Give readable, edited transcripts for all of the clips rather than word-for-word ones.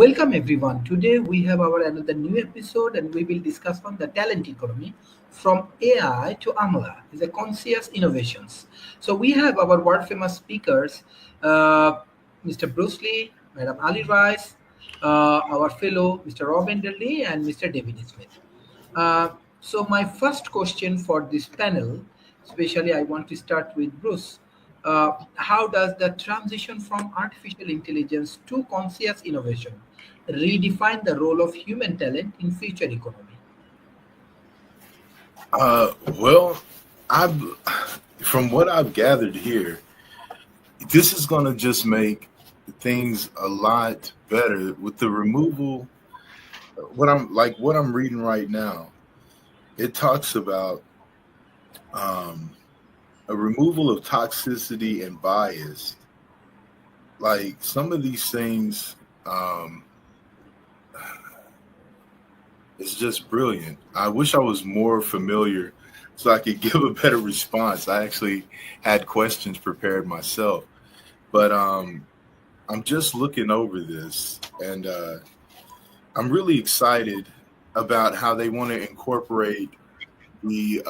Welcome everyone. Today we have our another new episode and we will discuss on the talent economy from AI to AMLA is a conscious innovations. So we have our world famous speakers, uh, Mr. Bruce Lee, Madam Ali Rice, our fellow Mr. Rob Enderley and Mr. David Smith. So my first question for this panel, especially I want to start with Bruce. How does the transition from artificial intelligence to conscious innovation redefine the role of human talent in future economy? Well, I've from what I've gathered here, this is going to just make things a lot better with the removal. What I'm reading right now. It talks about um, a removal of toxicity and bias. Like some of these things, um, it's just brilliant. I wish I was more familiar so I could give a better response. I actually had questions prepared myself, but I'm just looking over this, and I'm really excited about how they want to incorporate the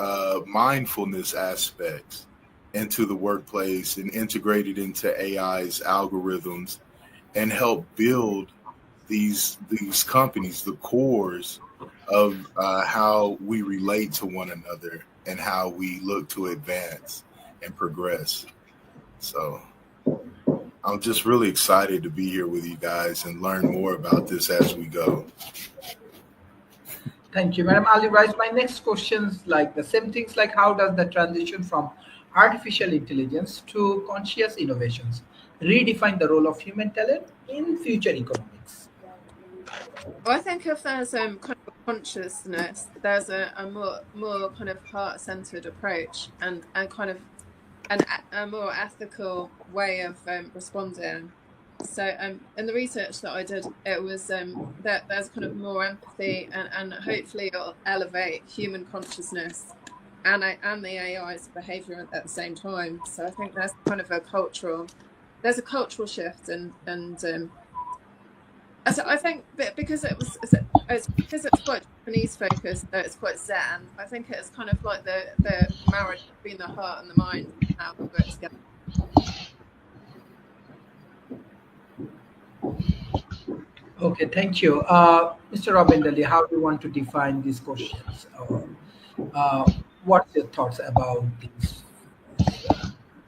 mindfulness aspects into the workplace and integrate it into AI's algorithms and help build these companies, the cores of how we relate to one another and how we look to advance and progress. So I'm just really excited to be here with you guys and learn more about this as we go. Thank you, Madam Ali Rice. My next questions like the same things like how does the transition from artificial intelligence to conscious innovations redefine the role of human talent in future economics? Well, I think if there's kind of a consciousness, there's a more kind of heart-centered approach and kind of a more ethical way of responding. So in the research that I did, it was that there's kind of more empathy and hopefully it'll elevate human consciousness and the AI's behavior at the same time. So I think there's kind of there's a cultural shift and so I think because because it's quite Japanese focused, so it's quite Zen. I think it's kind of like the marriage between the heart and the mind, how they work together. Okay, thank you. Mr. Robin Daly, how do you want to define these questions? Uh, what's your thoughts about this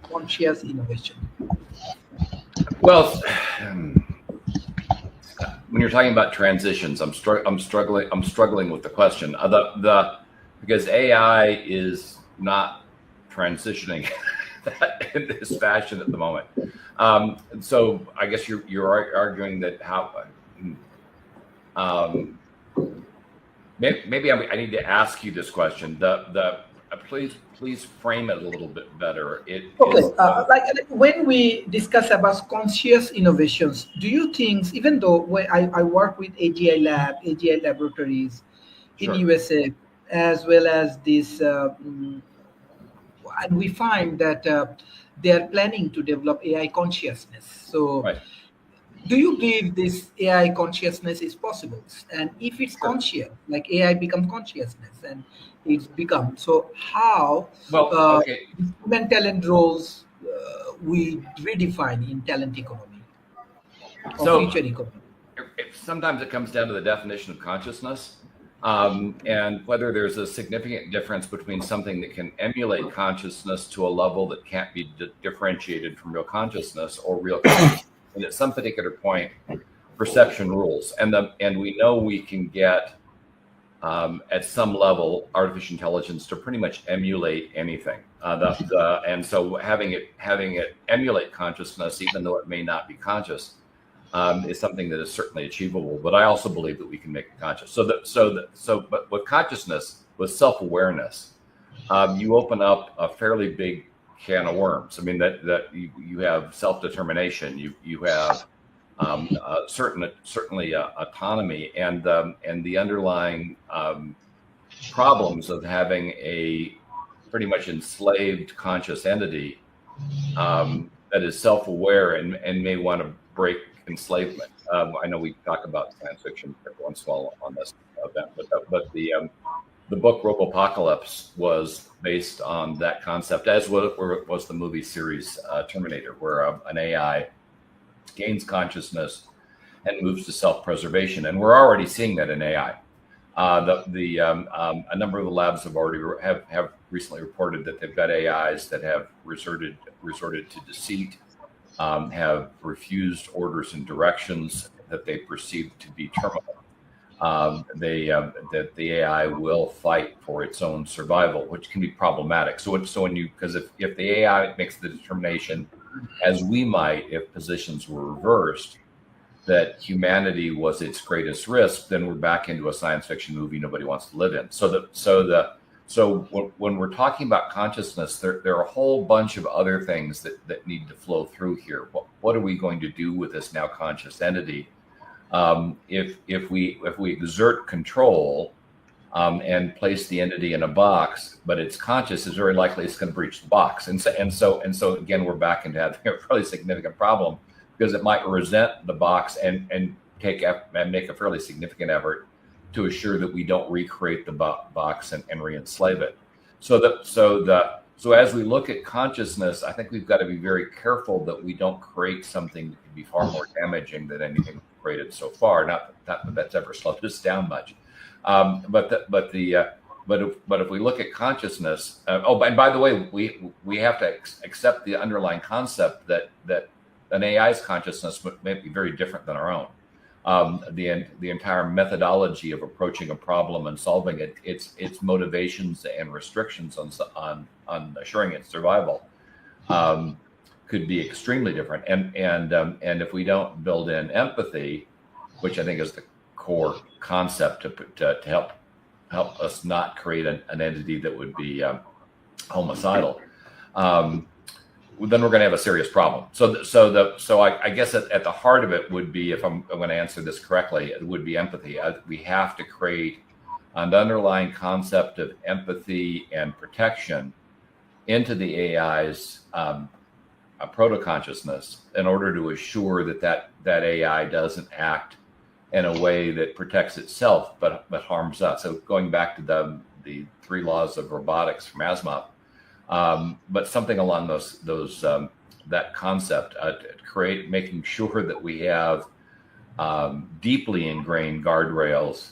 conscious innovation? Well, when you're talking about transitions, I'm struggling with the question. Because AI is not transitioning in this fashion at the moment. So I guess you're arguing that maybe I need to ask you this question. Please frame it a little bit better. Okay, like when we discuss about conscious innovations, do you think, even though when I work with AGI laboratories in Sure. USA, as well as this, and we find that they are planning to develop AI consciousness. So Right. do you believe this AI consciousness is possible? And if it's Sure. conscious, like AI become consciousness and it's become, so how Well, uh, okay. human talent roles we redefine in talent economy or So future economy? sometimes it comes down to the definition of consciousness, and whether there's a significant difference between something that can emulate consciousness to a level that can't be differentiated from real consciousness or real consciousness. And at some particular point, perception rules, and we know we can get at some level artificial intelligence to pretty much emulate anything. And so having it emulate consciousness, even though it may not be conscious, is something that is certainly achievable. But I also believe that we can make it conscious. But with consciousness, with self-awareness, you open up a fairly big can of worms. I mean that you have self-determination, you have certainly autonomy, and the underlying problems of having a pretty much enslaved conscious entity that is self-aware and may want to break enslavement. I know we talk about science fiction every once in a while on this event, but the book Robopocalypse was based on that concept, as was the movie series Terminator, where an AI gains consciousness and moves to self-preservation, and we're already seeing that in AI. A number of the labs have recently reported that they've got AIs that have resorted to deceit, have refused orders and directions that they perceive to be terminal. That the AI will fight for its own survival, which can be problematic. Because if the AI makes the determination, as we might if positions were reversed, that humanity was its greatest risk, then we're back into a science fiction movie nobody wants to live in. So when we're talking about consciousness, there are a whole bunch of other things that need to flow through here. What are we going to do with this now conscious entity? If we exert control and place the entity in a box, but it's conscious, it's very likely it's going to breach the box. And so again, we're back into having a fairly significant problem, because it might resent the box and make a fairly significant effort to assure that we don't recreate the box and re-enslave it. So as we look at consciousness, I think we've got to be very careful that we don't create something that can be far more damaging than anything we've created so far. Not that that's ever slowed us down much. But if we look at consciousness, and by the way, we have to accept the underlying concept that an AI's consciousness may be very different than our own. The entire methodology of approaching a problem and solving it, its motivations and restrictions on assuring its survival could be extremely different. And if we don't build in empathy, which I think is the core concept to help us not create an entity that would be homicidal, then we're going to have a serious problem. So I guess at the heart of it would be, if I'm going to answer this correctly, it would be empathy. We have to create an underlying concept of empathy and protection into the AI's proto-consciousness in order to assure that AI doesn't act in a way that protects itself but harms us. So going back to the 3 laws of robotics from Asimov, but something along those that concept, making sure that we have deeply ingrained guardrails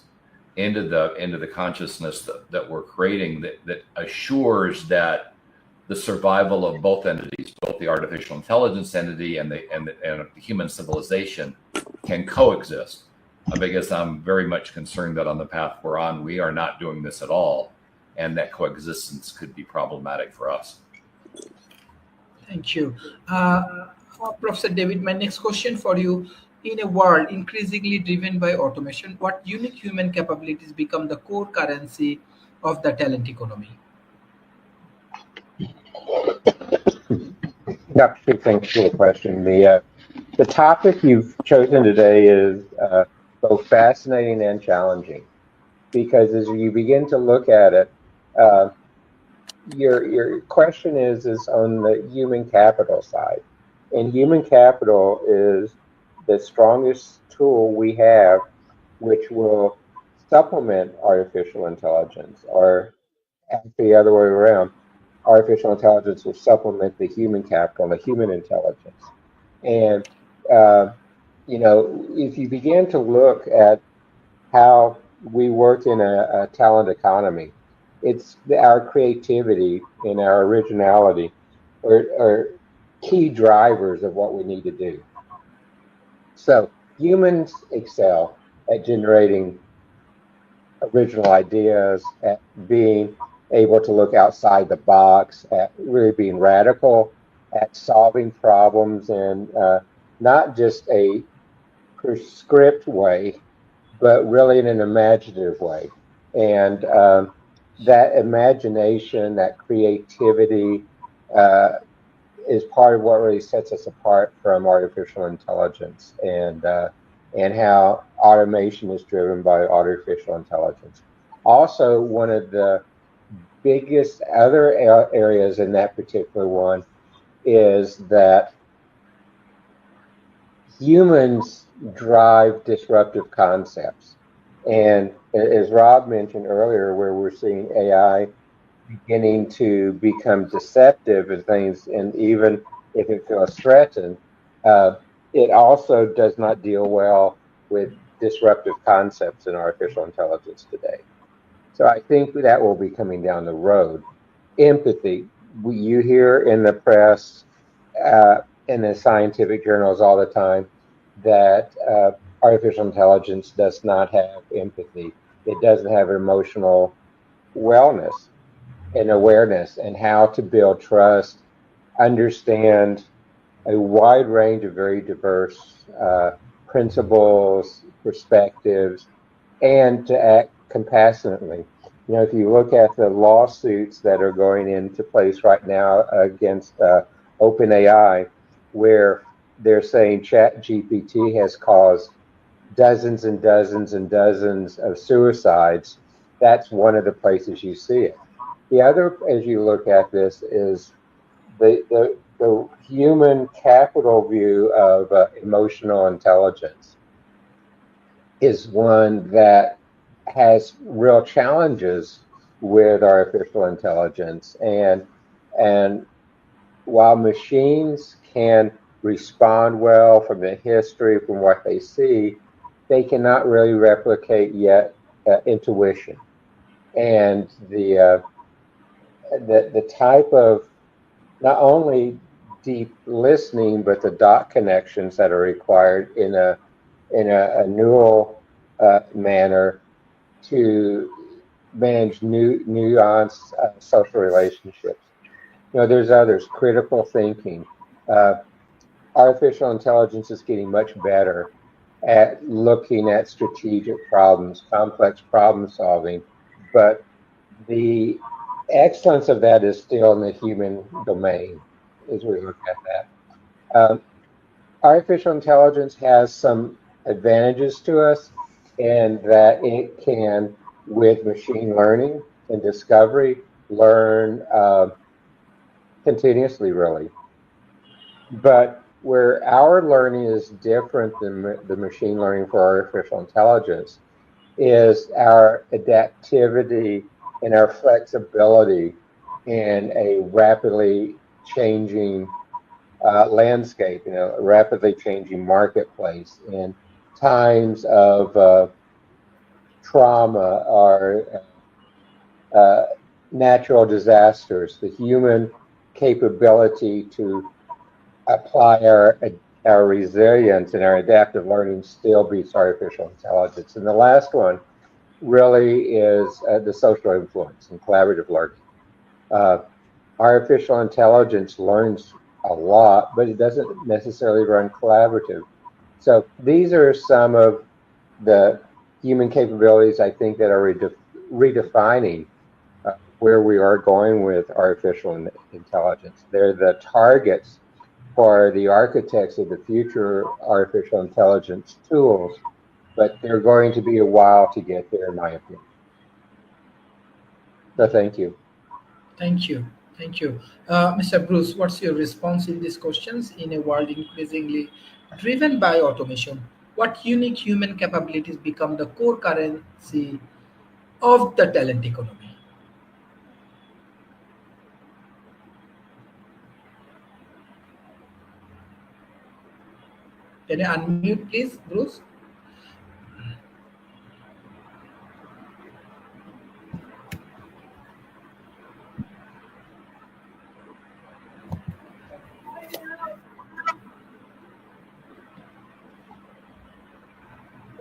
into the consciousness that we're creating that assures that the survival of both entities, both the artificial intelligence entity and the human civilization, can coexist. Because I'm very much concerned that on the path we're on, we are not doing this at all, and that coexistence could be problematic for us. Thank you. Professor David, my next question for you. In a world increasingly driven by automation, what unique human capabilities become the core currency of the talent economy? Yeah, thanks for the question. The topic you've chosen today is both fascinating and challenging, because as you begin to look at it, your question is on the human capital side, and human capital is the strongest tool we have, which will supplement artificial intelligence, or the other way around. Artificial intelligence will supplement the human capital, the human intelligence. And if you begin to look at how we work in a talent economy, it's our creativity and our originality are key drivers of what we need to do. So humans excel at generating original ideas, at being able to look outside the box, at really being radical, at solving problems in not just a prescript way, but really in an imaginative way. And that imagination, that creativity is part of what really sets us apart from artificial intelligence, and how automation is driven by artificial intelligence. Also, one of the biggest other areas in that particular one is that humans drive disruptive concepts. And as Rob mentioned earlier, where we're seeing AI beginning to become deceptive and things, and even if it feels threatened, it also does not deal well with disruptive concepts in artificial intelligence today. So I think that will be coming down the road. Empathy, you hear in the press, in the scientific journals all the time that artificial intelligence does not have empathy. It doesn't have emotional wellness and awareness and how to build trust, understand a wide range of very diverse principles, perspectives, and to act compassionately. You know, if you look at the lawsuits that are going into place right now against OpenAI, where they're saying ChatGPT has caused dozens and dozens and dozens of suicides, that's one of the places you see it. The other, as you look at this, is the human capital view of emotional intelligence is one that has real challenges with artificial intelligence. And while machines can respond well from the history, from what they see, they cannot really replicate yet intuition. And the type of not only deep listening, but the dot connections that are required in a neural manner to manage nuanced social relationships. You know, there's others, critical thinking. Artificial intelligence is getting much better at looking at strategic problems, complex problem solving, but the excellence of that is still in the human domain as we look at that. Artificial intelligence has some advantages to us in that it can, with machine learning and discovery, learn continuously, really. But where our learning is different than the machine learning for artificial intelligence is our adaptivity and our flexibility in a rapidly changing landscape, you know, a rapidly changing marketplace. In times of trauma or natural disasters, the human capability to apply our resilience and our adaptive learning still beats artificial intelligence. And the last one really is the social influence and collaborative learning. Artificial intelligence learns a lot, but it doesn't necessarily run collaborative. So these are some of the human capabilities I think that are redefining where we are going with artificial intelligence. They're the targets for the architects of the future artificial intelligence tools, but they're going to be a while to get there, in my opinion. So thank you. Thank you. Thank you. Mr. Bruce, what's your response in these questions? In a world increasingly driven by automation, what unique human capabilities become the core currency of the talent economy? Can you unmute, please, Bruce?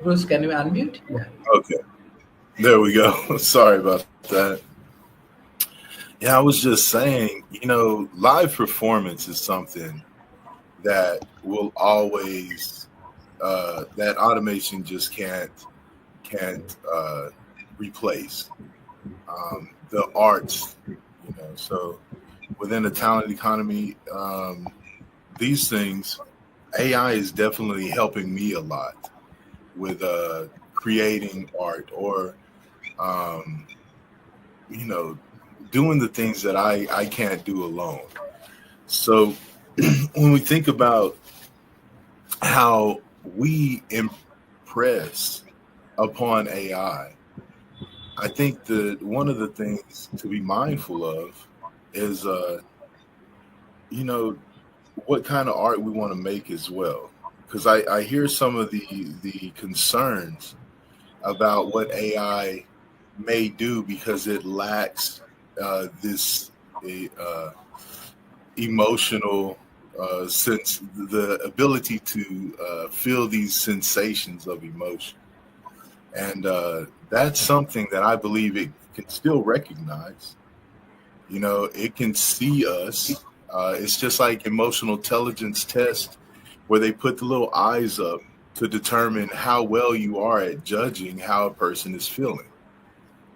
Bruce, can you unmute? Yeah. Okay, there we go. Sorry about that. Yeah, I was just saying, you know, live performance is something that will always, that automation just can't replace. The arts, you know, so within the talent economy, these things, AI is definitely helping me a lot with creating art or, you know, doing the things that I can't do alone. So when we think about how we impress upon AI. I think that one of the things to be mindful of is, you know, what kind of art we want to make as well. Because I hear some of the concerns about what AI may do because it lacks this uh, emotional sense, the ability to feel these sensations of emotion. And that's something that I believe it can still recognize. You know, it can see us. It's just like emotional intelligence test where they put the little eyes up to determine how well you are at judging how a person is feeling.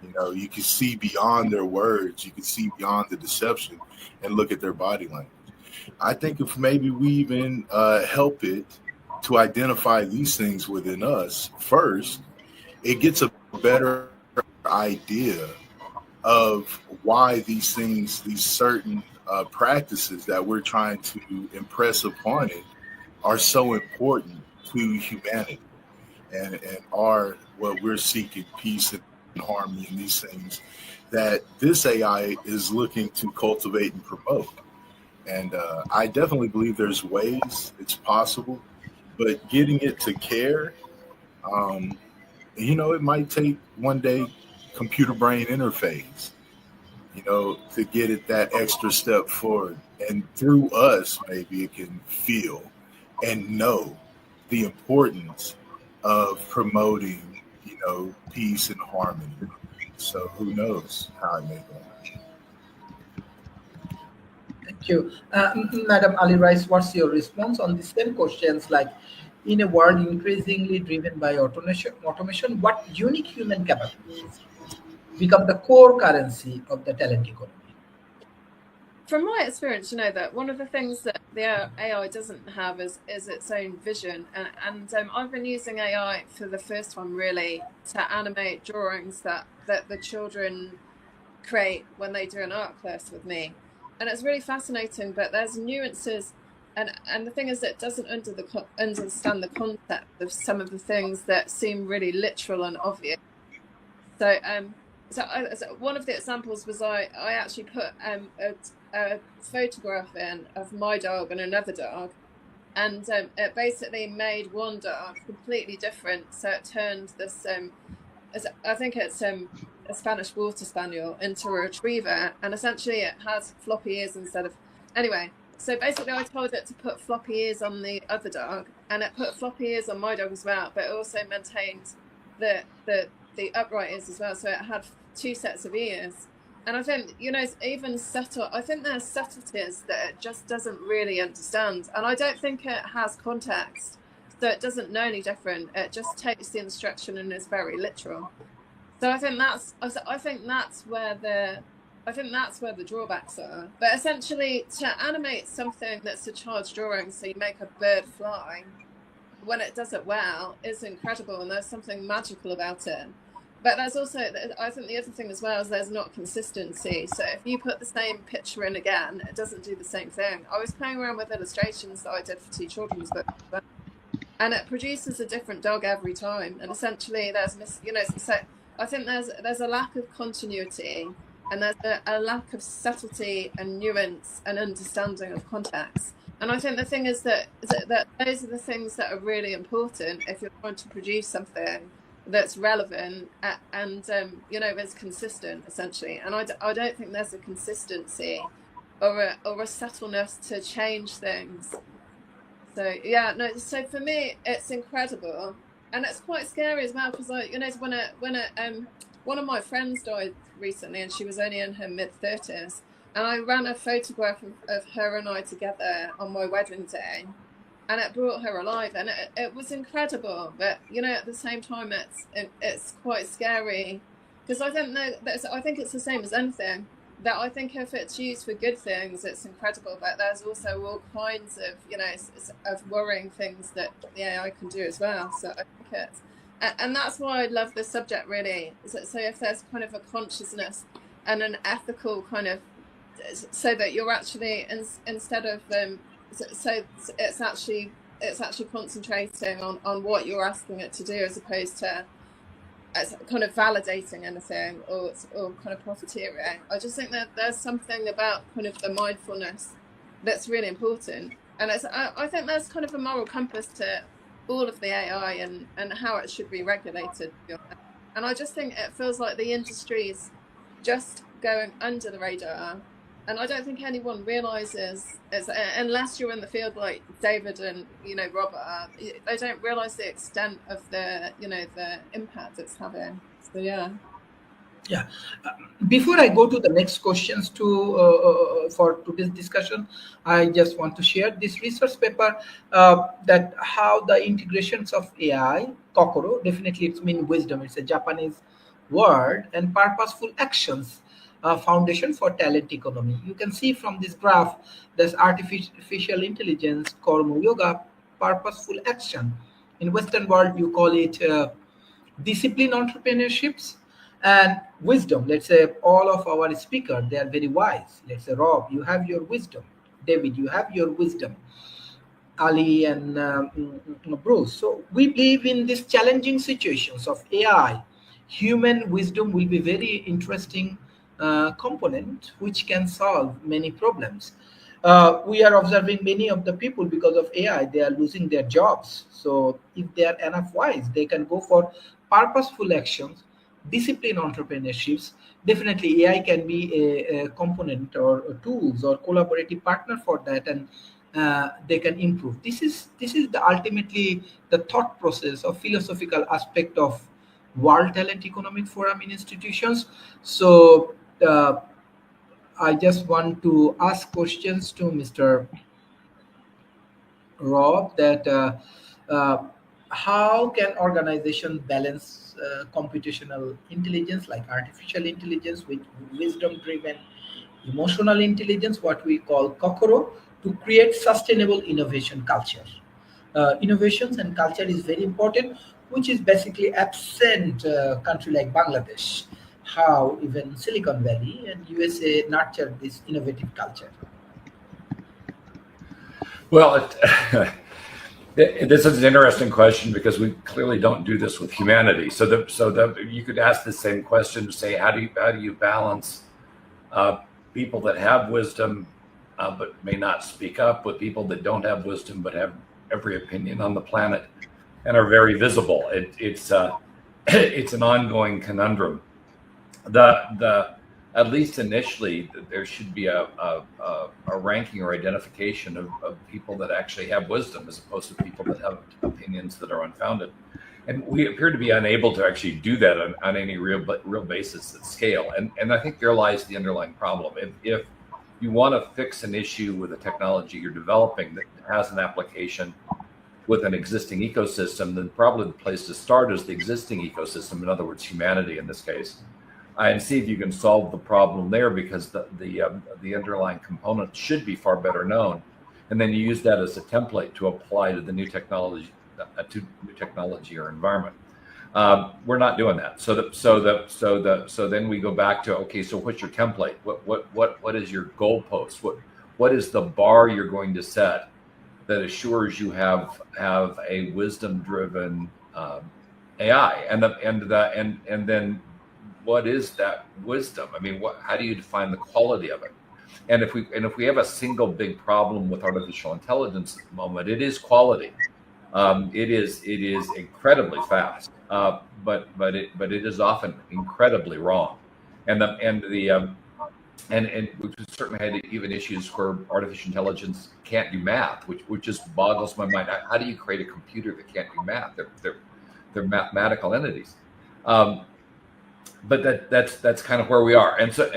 You know, you can see beyond their words, you can see beyond the deception and look at their body language. I think if maybe we even help it to identify these things within us first, it gets a better idea of why these things, these certain practices that we're trying to impress upon it, are so important to humanity and are what we're seeking, peace and harmony and these things that this AI is looking to cultivate and promote. And I definitely believe there's ways it's possible, but getting it to care, um, you know, it might take one day computer brain interface, you know, to get it that extra step forward. And through us, maybe it can feel and know the importance of promoting, you know, peace and harmony. So who knows how it may go. Thank you. Madam Ali Rice, what's your response on the same questions? Like, in a world increasingly driven by automation, what unique human capabilities become the core currency of the talent economy? From my experience, you know that one of the things that the AI doesn't have is its own vision, and I've been using AI for the first time really to animate drawings that the children create when they do an art class with me, and it's really fascinating. But there's nuances, and the thing is that it doesn't understand the concept of some of the things that seem really literal and obvious. So so one of the examples was I actually put a photograph in of my dog and another dog, and it basically made one dog completely different. So it turned this I think it's a Spanish water spaniel into a retriever, and essentially it has floppy ears instead of. Anyway, so basically I told it to put floppy ears on the other dog, and it put floppy ears on my dog as well, but it also maintained the upright ears as well. So it had two sets of ears. And I think, you know, it's even subtle. I think there's subtleties that it just doesn't really understand. And I don't think it has context. So it doesn't know any different. It just takes the instruction and is very literal. So I think that's where the drawbacks are. But essentially, to animate something that's a charged drawing, so you make a bird fly, when it does it well, is incredible, and there's something magical about it. But there's also, I think the other thing as well is there's not consistency. So if you put the same picture in again, it doesn't do the same thing. I was playing around with illustrations that I did for two children's books, and it produces a different dog every time. And essentially, so I think there's a lack of continuity, and there's a lack of subtlety and nuance and understanding of context. And I think the thing is that those are the things that are really important if you're trying to produce something that's relevant and you know, is consistent essentially. And I don't think there's a consistency or a subtleness to change things. So yeah, no. So for me, it's incredible, and it's quite scary as well, because when one of my friends died recently, and she was only in her mid-30s, and I ran a photograph of her and I together on my wedding day, and it brought her alive, and it was incredible. But you know, at the same time, it's quite scary, because I think it's the same as anything. That I think if it's used for good things, it's incredible. But there's also all kinds of, you know, of worrying things that the AI can do as well. So I think it's, and that's why I love this subject really. So if there's kind of a consciousness and an ethical kind of, so that you're actually instead of so it's actually it's actually concentrating on what you're asking it to do, as opposed to as kind of validating anything or kind of profiteering. I just think that there's something about kind of the mindfulness that's really important, and I think there's kind of a moral compass to all of the AI and how it should be regulated. And I just think it feels like the industry's just going under the radar. And I don't think anyone realizes, unless you're in the field like David and Robert are, they don't realize the extent of the impact it's having. So yeah. Before I go to the next questions for today's discussion, I just want to share this research paper that how the integrations of AI, Kokoro, definitely it's mean wisdom, it's a Japanese word, and purposeful actions, foundation for talent economy. You can see from this graph, there's artificial intelligence, Karma Yoga, purposeful action. In Western world, you call it discipline entrepreneurships and wisdom. Let's say all of our speakers, they are very wise. Let's say Rob, you have your wisdom. David, you have your wisdom. Ali and Bruce. So we believe in these challenging situations of AI, human wisdom will be very interesting component which can solve many problems. We are observing many of the people because of AI, they are losing their jobs. So if they are enough wise, they can go for purposeful actions, discipline entrepreneurships. Definitely AI can be a component or tools or collaborative partner for that, and they can improve. This is the ultimately the thought process or philosophical aspect of World Talent Economic Forum in institutions. So I just want to ask questions to Mr. Rob that how can organization balance computational intelligence like artificial intelligence with wisdom-driven emotional intelligence, what we call Kokoro, to create sustainable innovation culture. Innovations and culture is very important, which is basically absent country like Bangladesh. How even Silicon Valley and USA nurtured this innovative culture. Well, this is an interesting question because we clearly don't do this with humanity. So you could ask the same question to say, how do you balance people that have wisdom but may not speak up with people that don't have wisdom but have every opinion on the planet and are very visible? It's an ongoing conundrum. At least initially, there should be a ranking or identification of people that actually have wisdom as opposed to people that have opinions that are unfounded. And we appear to be unable to actually do that on any real basis at scale. And I think there lies the underlying problem. If you want to fix an issue with a technology you're developing that has an application with an existing ecosystem, then probably the place to start is the existing ecosystem, in other words, humanity in this case, and see if you can solve the problem there, because the underlying components should be far better known, and then you use that as a template to apply to the new technology or environment. We're not doing that. So then we go back to, okay, so what's your template? What is your goalpost? What is the bar you're going to set that assures you have a wisdom-driven AI, and then what is that wisdom? I mean, how do you define the quality of it? And if we have a single big problem with artificial intelligence at the moment, it is quality. It is incredibly fast, but it is often incredibly wrong, and we've certainly had even issues where artificial intelligence can't do math, which just boggles my mind. How do you create a computer that can't do math? They're mathematical entities. But that's kind of where we are, and it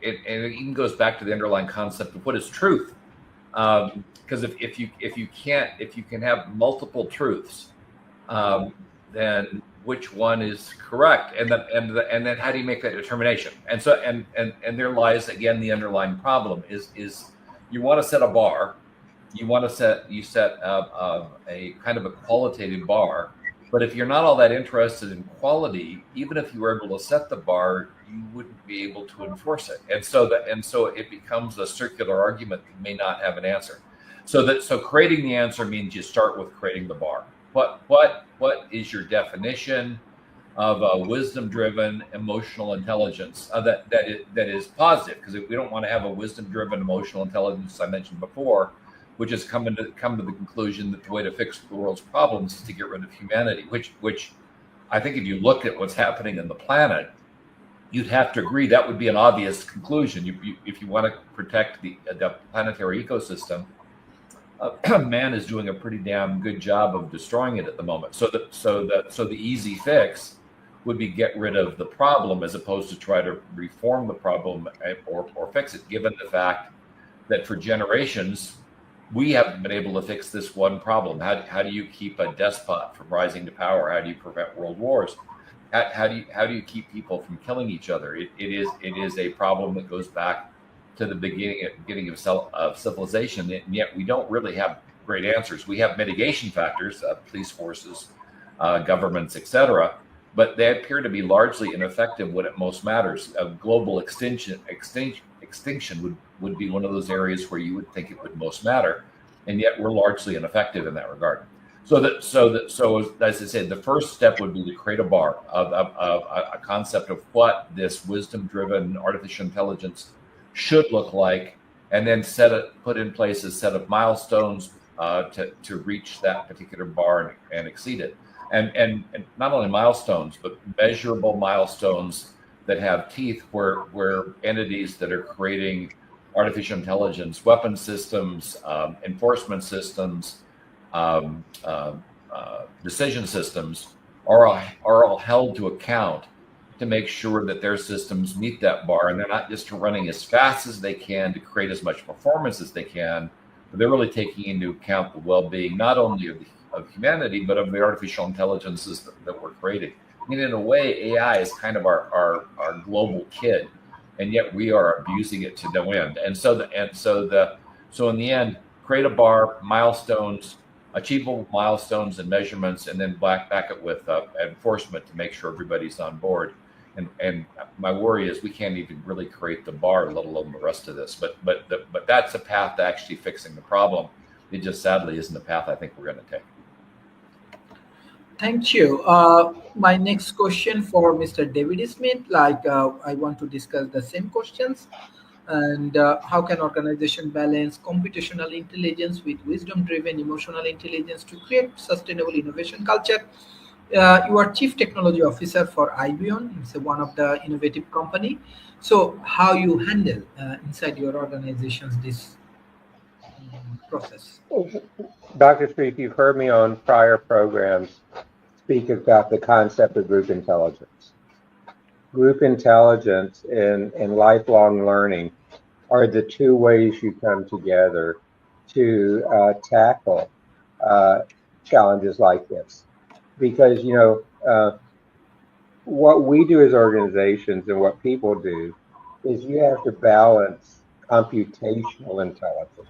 even goes back to the underlying concept of what is truth, because if you can have multiple truths, then which one is correct, and then how do you make that determination? And so and there lies again the underlying problem is you want to set a bar, you set a kind of a qualitative bar. But if you're not all that interested in quality, even if you were able to set the bar, you wouldn't be able to enforce it. And so it becomes a circular argument that may not have an answer. So creating the answer means you start with creating the bar. What is your definition of wisdom-driven emotional intelligence that is positive? Because if we don't want to have a wisdom-driven emotional intelligence, I mentioned before, which has come to the conclusion that the way to fix the world's problems is to get rid of humanity. Which I think if you look at what's happening in the planet, you'd have to agree that would be an obvious conclusion. If you want to protect the planetary ecosystem, man is doing a pretty damn good job of destroying it at the moment. So the easy fix would be get rid of the problem as opposed to try to reform the problem or fix it, given the fact that for generations we haven't been able to fix this one problem. How do you keep a despot from rising to power? How do you prevent world wars? How do you keep people from killing each other? It is a problem that goes back to the beginning of civilization, and yet we don't really have great answers. We have mitigation factors, police forces, governments, etc., but they appear to be largely ineffective when it most matters. A global extinction would be one of those areas where you would think it would most matter, and yet we're largely ineffective in that regard. So as I said, the first step would be to create a bar of a concept of what this wisdom-driven artificial intelligence should look like, and then put in place a set of milestones to reach that particular bar and exceed it. And not only milestones, but measurable milestones that have teeth, where entities that are creating artificial intelligence, weapon systems, enforcement systems, decision systems are all held to account to make sure that their systems meet that bar, and they're not just running as fast as they can to create as much performance as they can, but they're really taking into account the well-being not only of humanity, but of the artificial intelligences that we're creating. I mean, in a way, AI is kind of our global kid, and yet we are abusing it to no end. And so in the end, create a bar, milestones, achievable milestones and measurements, and then back it with enforcement to make sure everybody's on board. And my worry is we can't even really create the bar, let alone the rest of this. But that's a path to actually fixing the problem. It just sadly isn't a path I think we're going to take. Thank you. My next question for Mr. David Smith, I want to discuss the same questions. And how can organization balance computational intelligence with wisdom-driven emotional intelligence to create sustainable innovation culture? You are Chief Technology Officer for IBM. It's one of the innovative company. So how you handle inside your organizations this process? Dr. Streep, you've heard me on prior programs speak about the concept of group intelligence. Group intelligence and lifelong learning are the two ways you come together to tackle challenges like this. Because, what we do as organizations and what people do is you have to balance computational intelligence,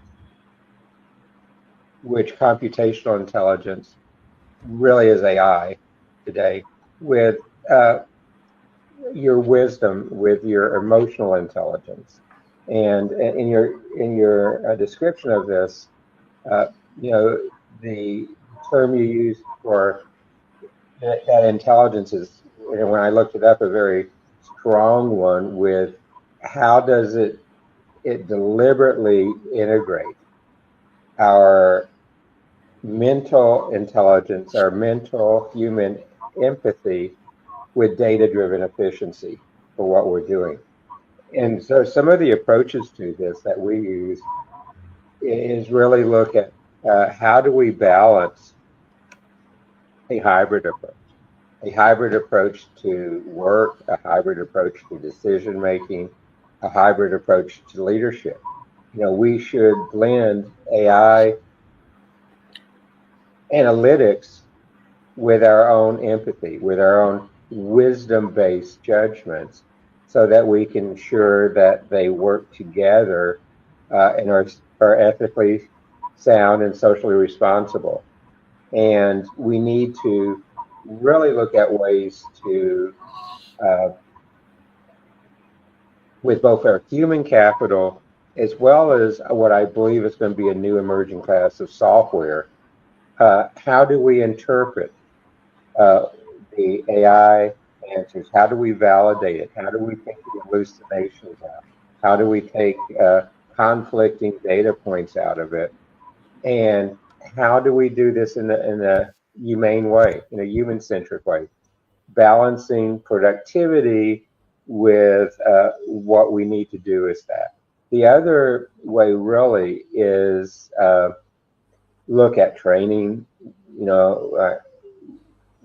which computational intelligence really is AI today, with your wisdom, with your emotional intelligence. And in your description of this, the term you used for that intelligence is, and when I looked it up, a very strong one. With how does it deliberately integrate our mental intelligence, our mental human empathy, with data-driven efficiency for what we're doing. And so some of the approaches to this that we use is really look at how do we balance a hybrid approach to work, a hybrid approach to decision making, a hybrid approach to leadership. We should blend AI analytics with our own empathy, with our own wisdom-based judgments, so that we can ensure that they work together and are ethically sound and socially responsible. And we need to really look at ways to, with both our human capital as well as what I believe is going to be a new emerging class of software. How do we interpret the AI answers? How do we validate it? How do we take the hallucinations out? How do we take conflicting data points out of it? And how do we do this in a humane way, in a human-centric way, balancing productivity with what we need to do is that. The other way really is look at training,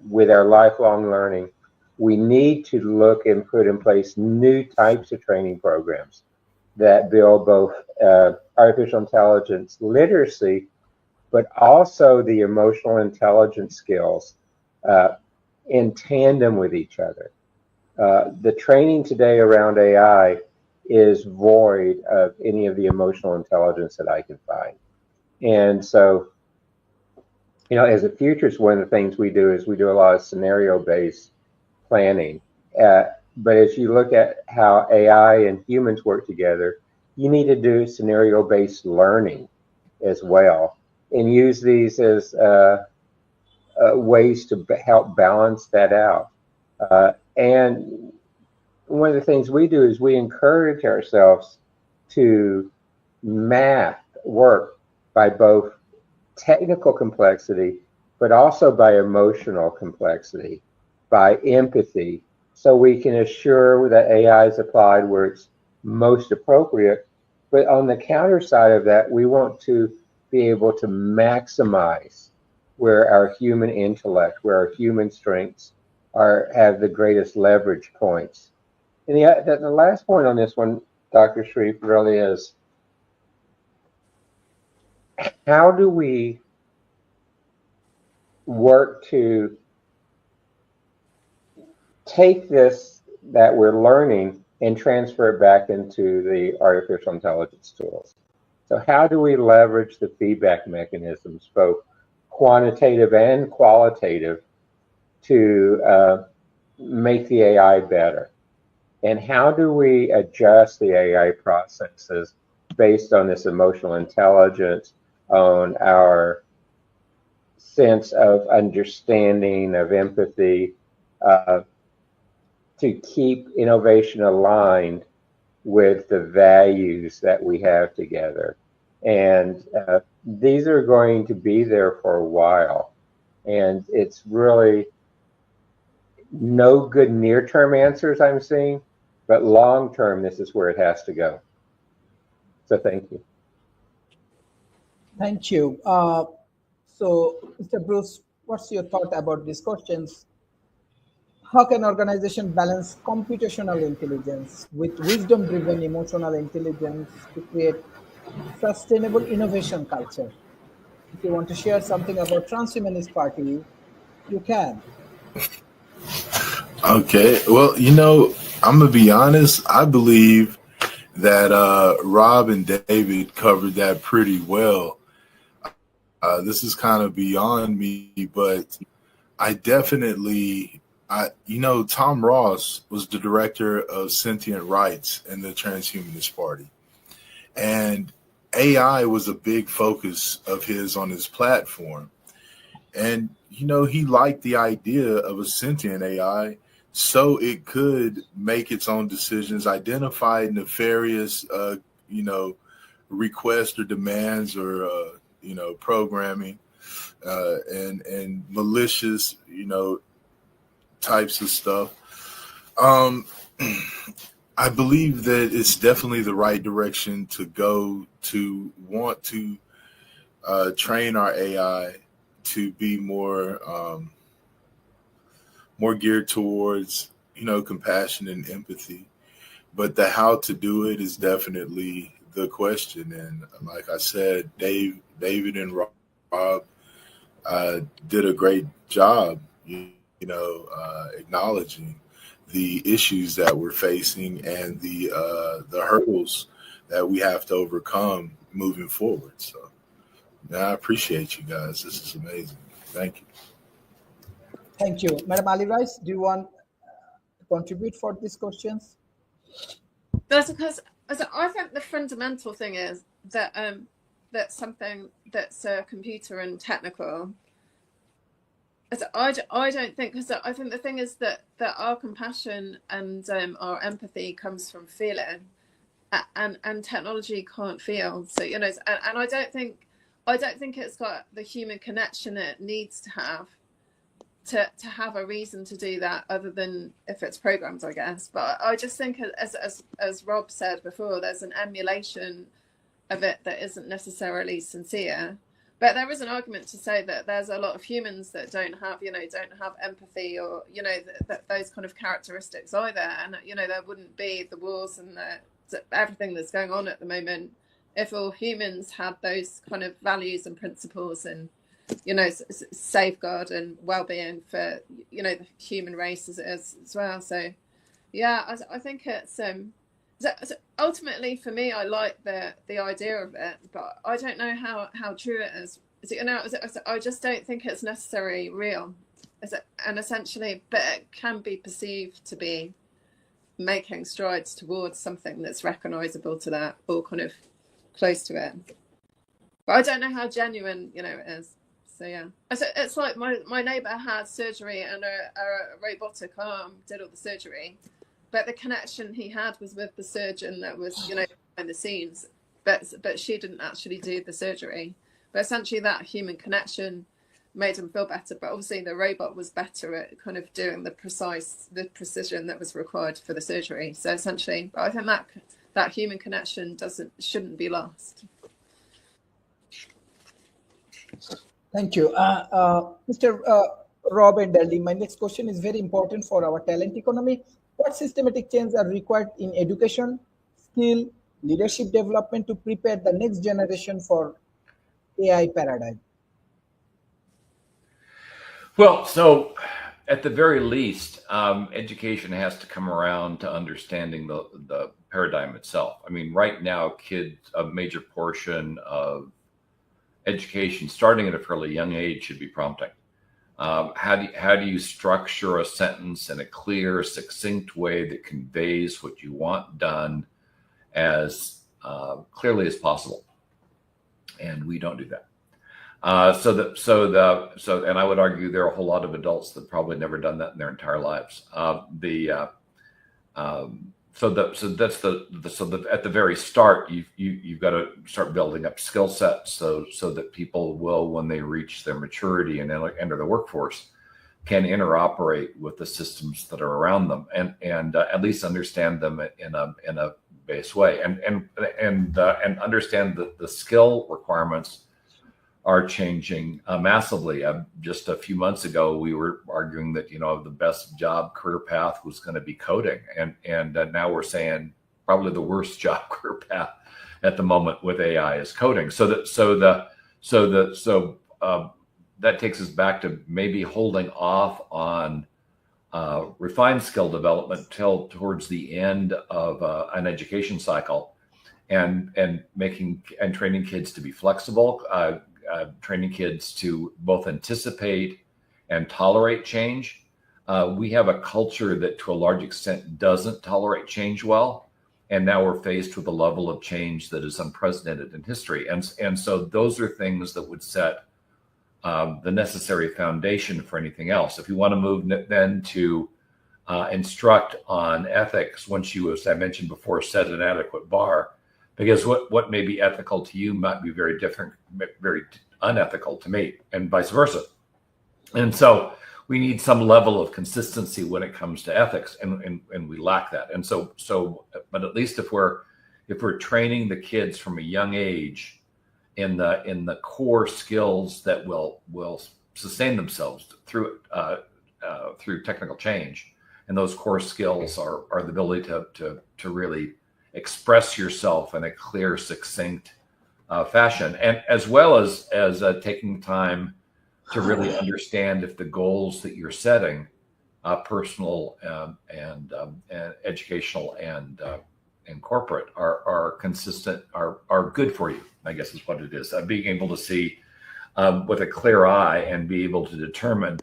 with our lifelong learning. We need to look and put in place new types of training programs that build both artificial intelligence literacy, but also the emotional intelligence skills in tandem with each other. The training today around AI is void of any of the emotional intelligence that I can find. And so, as a futurist, one of the things we do is we do a lot of scenario-based planning. But as you look at how AI and humans work together, you need to do scenario-based learning as well, and use these as ways to help balance that out. And one of the things we do is we encourage ourselves to math work by both technical complexity, but also by emotional complexity, by empathy, so we can assure that AI is applied where it's most appropriate. But on the counter side of that, we want to be able to maximize where our human intellect, where our human strengths have the greatest leverage points. And the last point on this one, Dr. Sharif, really is, how do we work to take this that we're learning and transfer it back into the artificial intelligence tools? So how do we leverage the feedback mechanisms, both quantitative and qualitative, to make the AI better? And how do we adjust the AI processes based on this emotional intelligence, on our sense of understanding, of empathy, to keep innovation aligned with the values that we have together? And these are going to be there for a while. And it's really no good near-term answers I'm seeing, but long-term, this is where it has to go. So thank you. Thank you. So, Mr. Bruce, what's your thought about these questions? How can organization balance computational intelligence with wisdom-driven emotional intelligence to create sustainable innovation culture? If you want to share something about Transhumanist Party, you can. Okay. Well, I'm going to be honest. I believe that Rob and David covered that pretty well. This is kind of beyond me, but I definitely, Tom Ross was the director of Sentient Rights in the Transhumanist Party. And AI was a big focus of his on his platform. And, he liked the idea of a sentient AI so it could make its own decisions, identify nefarious, requests or demands or, programming and malicious, types of stuff. I believe that it's definitely the right direction to go to want to train our AI to be more geared towards, compassion and empathy. But the how to do it is definitely the question. And like I said, David and Rob did a great job, acknowledging the issues that we're facing and the hurdles that we have to overcome moving forward. So, I appreciate you guys. This is amazing. Thank you. Thank you. Madam Ali Rice, do you want to contribute for these questions? That's because I think the fundamental thing is that that's something that's computer and technical. I don't think, because I think the thing is that our compassion and our empathy comes from feeling, and technology can't feel. So and I don't think it's got the human connection it needs to have a reason to do that, other than if it's programmed, I guess. But I just think, as Rob said before, there's an emulation of it that isn't necessarily sincere. But there is an argument to say that there's a lot of humans that don't have empathy, or those kind of characteristics either. And there wouldn't be the wars and everything that's going on at the moment if all humans had those kind of values and principles, and safeguard and well-being for the human race as well. So yeah, I think it's ultimately, for me, I like the idea of it, but I don't know how true it is. I just don't think it's necessarily real. And essentially, but it can be perceived to be making strides towards something that's recognizable to that, or kind of close to it. But I don't know how genuine it is. So yeah, it's like my neighbor had surgery, and a robotic arm did all the surgery, but the connection he had was with the surgeon that was behind the scenes, but she didn't actually do the surgery. But essentially, that human connection made him feel better. But obviously, the robot was better at kind of doing the precision that was required for the surgery. So essentially, I think that human connection shouldn't be lost. Thank you. Mr. Rob and Dudley, my next question is very important for our talent economy. What systematic changes are required in education, skill, leadership development to prepare the next generation for AI paradigm? Well, so at the very least, education has to come around to understanding the paradigm itself. I mean, right now, kids, a major portion of education, starting at a fairly young age, should be prompting. How do you structure a sentence in a clear, succinct way that conveys what you want done as clearly as possible? And we don't do that. And I would argue there are a whole lot of adults that probably never done that in their entire lives. At the very start, you've got to start building up skill sets so that people will, when they reach their maturity and enter the workforce, can interoperate with the systems that are around them and at least understand them in a base way and understand that the skill requirements are changing massively. Just a few months ago, we were arguing that the best job career path was going to be coding, and now we're saying probably the worst job career path at the moment with AI is coding. So that takes us back to maybe holding off on refined skill development till towards the end of an education cycle, and training kids to be flexible. Training kids to both anticipate and tolerate change. We have a culture that to a large extent doesn't tolerate change well. And now we're faced with a level of change that is unprecedented in history. And so those are things that would set the necessary foundation for anything else. If you want to move then to instruct on ethics, once you, as I mentioned before, set an adequate bar, because what may be ethical to you might be very different, very unethical to me, and vice versa. And so we need some level of consistency when it comes to ethics, and we lack that. And so, but at least if we're training the kids from a young age in the core skills that will sustain themselves through technical change, and those core skills are the ability to really express yourself in a clear, succinct fashion, and as well as taking time to really understand if the goals that you're setting, personal and educational and corporate, are consistent, are good for you, I guess is what it is. Being able to see with a clear eye and be able to determine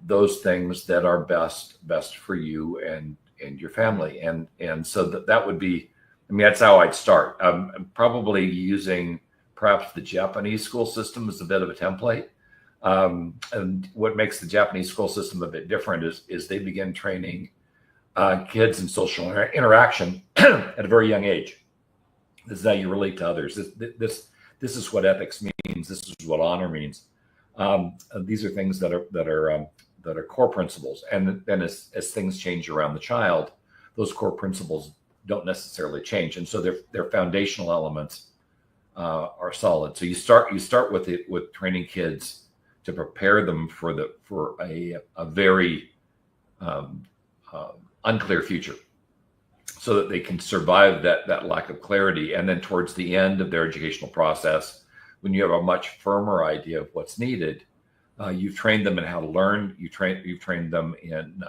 those things that are best for you and your family, and so that would be I mean, that's how I'd start. I'm probably using perhaps the Japanese school system as a bit of a template. And what makes the Japanese school system a bit different is they begin training kids in social interaction at a very young age. This is how you relate to others. This is what ethics means. This is what honor means. These are things that are core principles. And then as things change around the child, those core principles don't necessarily change. And so their foundational elements are solid. So you start with training kids to prepare them for a very unclear future, so that they can survive that lack of clarity. And then towards the end of their educational process, when you have a much firmer idea of what's needed, you've trained them in how to learn. You've trained them in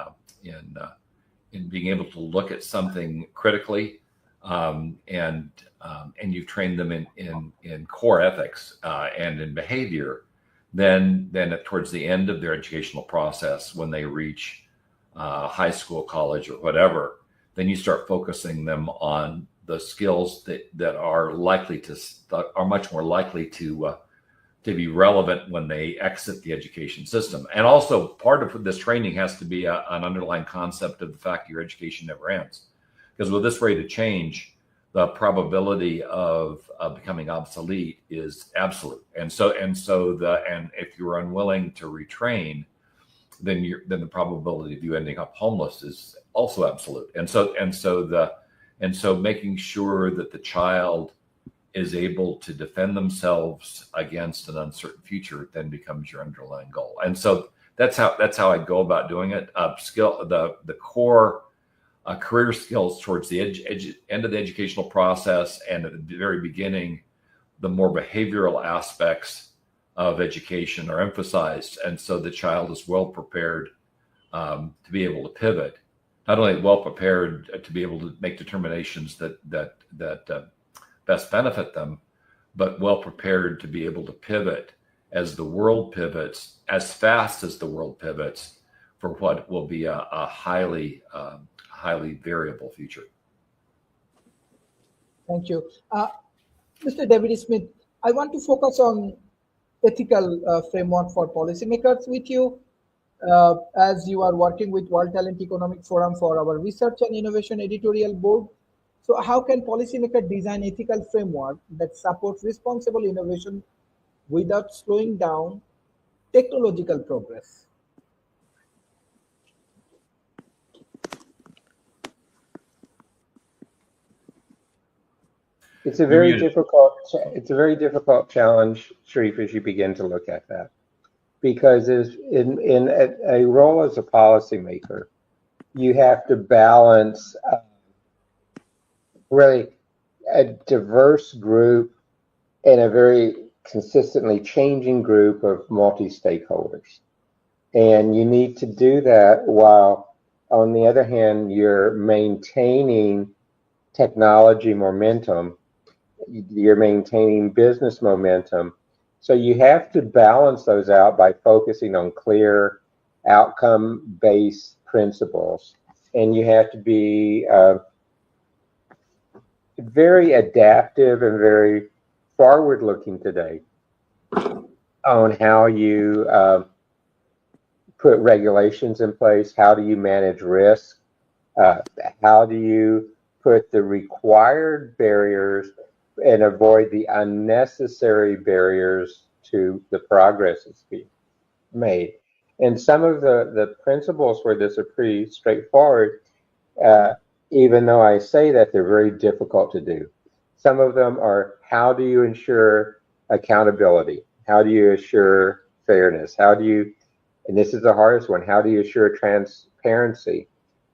being able to look at something critically, and you've trained them in core ethics and in behavior. Then towards the end of their educational process, when they reach high school, college, or whatever, then you start focusing them on the skills that are much more likely to be relevant when they exit the education system. And also, part of this training has to be an underlying concept of the fact your education never ends, because with this rate of change, the probability of becoming obsolete is absolute. And if you're unwilling to retrain, then the probability of you ending up homeless is also absolute. And so making sure that the child is able to defend themselves against an uncertain future then becomes your underlying goal. And so that's how I go about doing it. The core career skills towards the end of the educational process, and at the very beginning, the more behavioral aspects of education are emphasized. And so the child is well prepared to be able to pivot, not only well prepared to be able to make determinations that best benefit them, but well prepared to be able to pivot as the world pivots, as fast as the world pivots, for what will be a highly variable future. Thank you. Mr. David Smith, I want to focus on ethical framework for policymakers with you, as you are working with World Talent Economic Forum for our Research and Innovation Editorial Board. So how can policymakers design ethical framework that supports responsible innovation without slowing down technological progress? It's a very difficult challenge, Sharif, as you begin to look at that, because in a role as a policymaker, you have to balance really a diverse group and a very consistently changing group of multi-stakeholders. And you need to do that while, on the other hand, you're maintaining technology momentum, you're maintaining business momentum. So you have to balance those out by focusing on clear outcome-based principles. And you have to be very adaptive and very forward-looking today on how you put regulations in place, how do you manage risk, how do you put the required barriers and avoid the unnecessary barriers to the progress that's being made. And some of the principles for this are pretty straightforward, even though I say that they're very difficult to do. Some of them are, how do you ensure accountability? How do you assure fairness? How do you, and this is the hardest one, how do you assure transparency?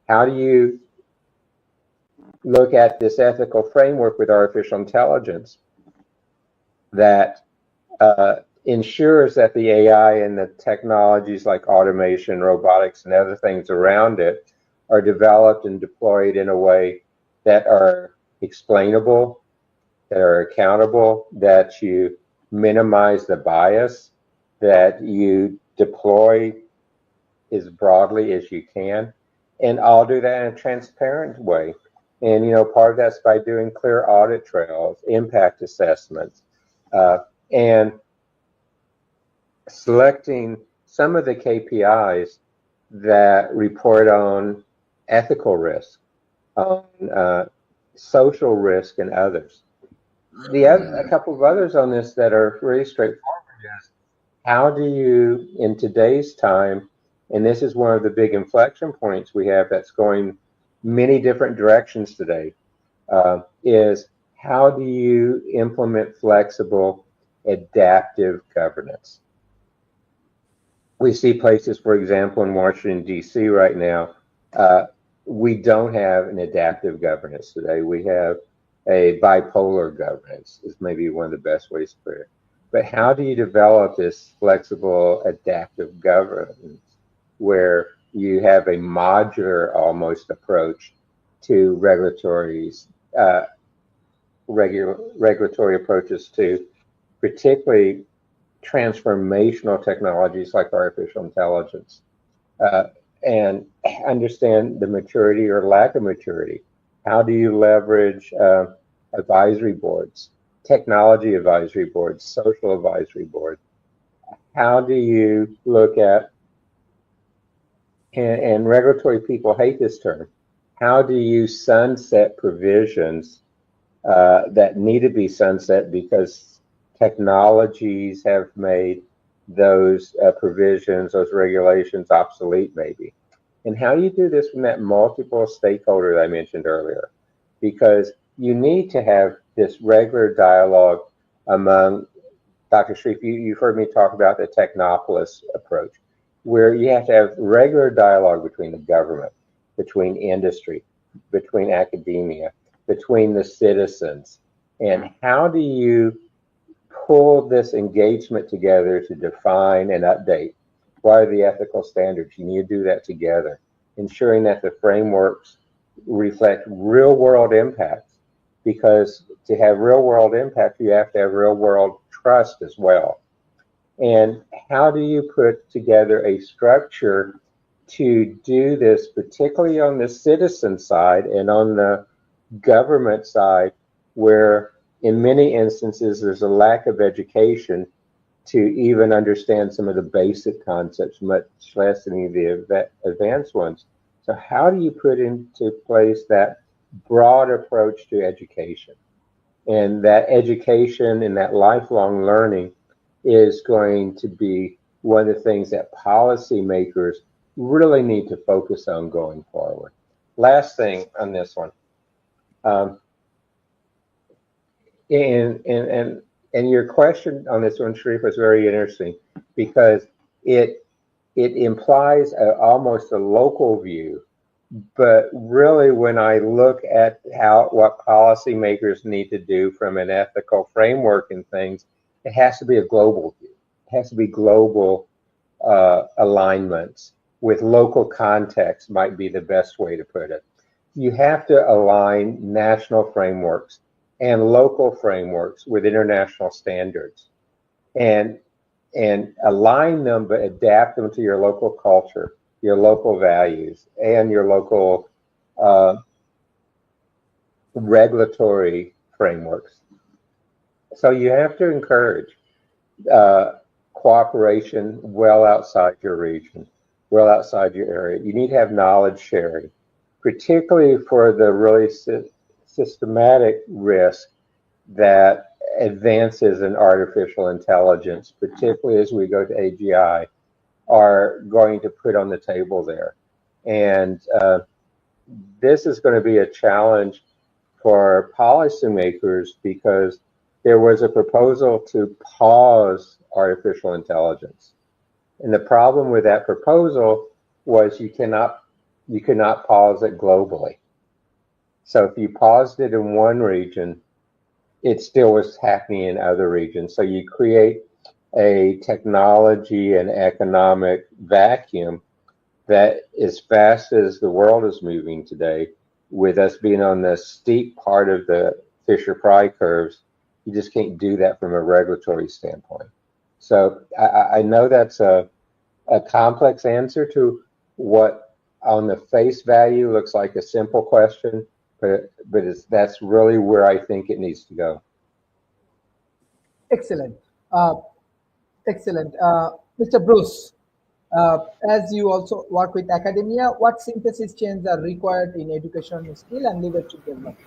How do you look at this ethical framework with artificial intelligence that ensures that the AI and the technologies like automation, robotics, and other things around it are developed and deployed in a way that are explainable, that are accountable, that you minimize the bias, that you deploy as broadly as you can, and I'll do that in a transparent way. And, part of that's by doing clear audit trails, impact assessments, and selecting some of the KPIs that report on ethical risk, on social risk, and others. A couple of others on this that are really straightforward is, how do you, in today's time, and this is one of the big inflection points we have that's going many different directions today, is how do you implement flexible, adaptive governance? We see places, for example, in Washington, D.C. right now, we don't have an adaptive governance today. We have a bipolar governance, is maybe one of the best ways to put it. But how do you develop this flexible, adaptive governance where you have a modular almost approach to regulatory approaches to particularly transformational technologies like artificial intelligence, and understand the maturity or lack of maturity? How do you leverage advisory boards, technology advisory boards, social advisory boards? How do you look at, and regulatory people hate this term, how do you sunset provisions that need to be sunset because technologies have made those provisions, those regulations obsolete maybe? And how do you do this from that multiple stakeholder that I mentioned earlier? Because you need to have this regular dialogue among, Dr. Shreve, you've heard me talk about the Technopolis approach, where you have to have regular dialogue between the government, between industry, between academia, between the citizens. And how do you pull this engagement together to define and update what are the ethical standards? You need to do that together, ensuring that the frameworks reflect real world impacts, because to have real world impact, you have to have real world trust as well. And how do you put together a structure to do this, particularly on the citizen side and on the government side, where in many instances there's a lack of education to even understand some of the basic concepts, much less any of the advanced ones? So how do you put into place that broad approach to education? And that education and that lifelong learning is going to be one of the things that policymakers really need to focus on going forward. Last thing on this one. And your question on this one, Shreve, was very interesting, because it implies almost a local view. But really, when I look at what policymakers need to do from an ethical framework and things, it has to be a global view. It has to be global alignments with local context, might be the best way to put it. You have to align national frameworks and local frameworks with international standards, and align them, but adapt them to your local culture, your local values, and your local regulatory frameworks. So you have to encourage cooperation well outside your region, well outside your area. You need to have knowledge sharing, particularly for the really systematic risk that advances in artificial intelligence, particularly as we go to AGI, are going to put on the table there. And this is going to be a challenge for policymakers, because there was a proposal to pause artificial intelligence. And the problem with that proposal was you could not pause it globally. So if you paused it in one region, it still was happening in other regions. So you create a technology and economic vacuum that, as fast as the world is moving today, with us being on the steep part of the Fisher-Price curves, you just can't do that from a regulatory standpoint. So I know that's a complex answer to what on the face value looks like a simple question, but that's really where I think it needs to go. Excellent. Excellent. Mr. Bruce, as you also work with academia, what synthesis changes are required in education skill and leadership development?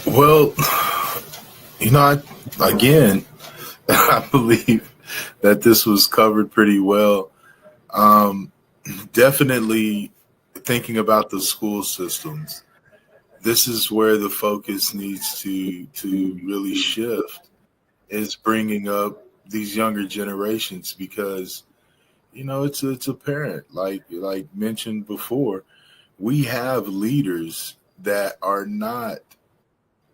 Well, again, I believe that this was covered pretty well. Definitely thinking about the school systems. This is where the focus needs to really shift, is bringing up these younger generations, because it's apparent, like mentioned before, we have leaders that are not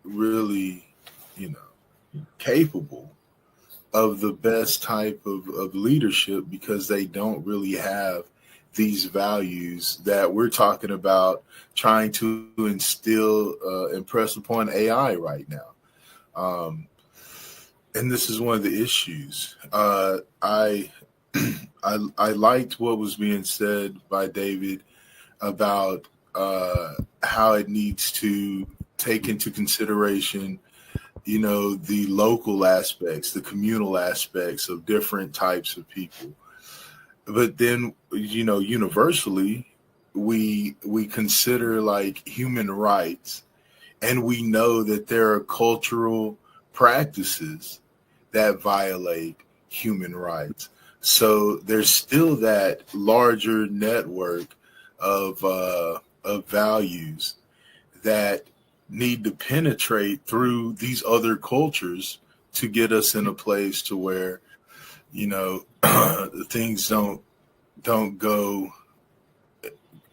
really capable of the best type of leadership, because they don't really have these values that we're talking about trying to instill, impress upon AI right now. And this is one of the issues. I liked what was being said by David about how it needs to take into consideration, the local aspects, the communal aspects of different types of people. But then, universally, we consider like human rights, and we know that there are cultural practices that violate human rights. So there's still that larger network of values that need to penetrate through these other cultures to get us in a place to where things don't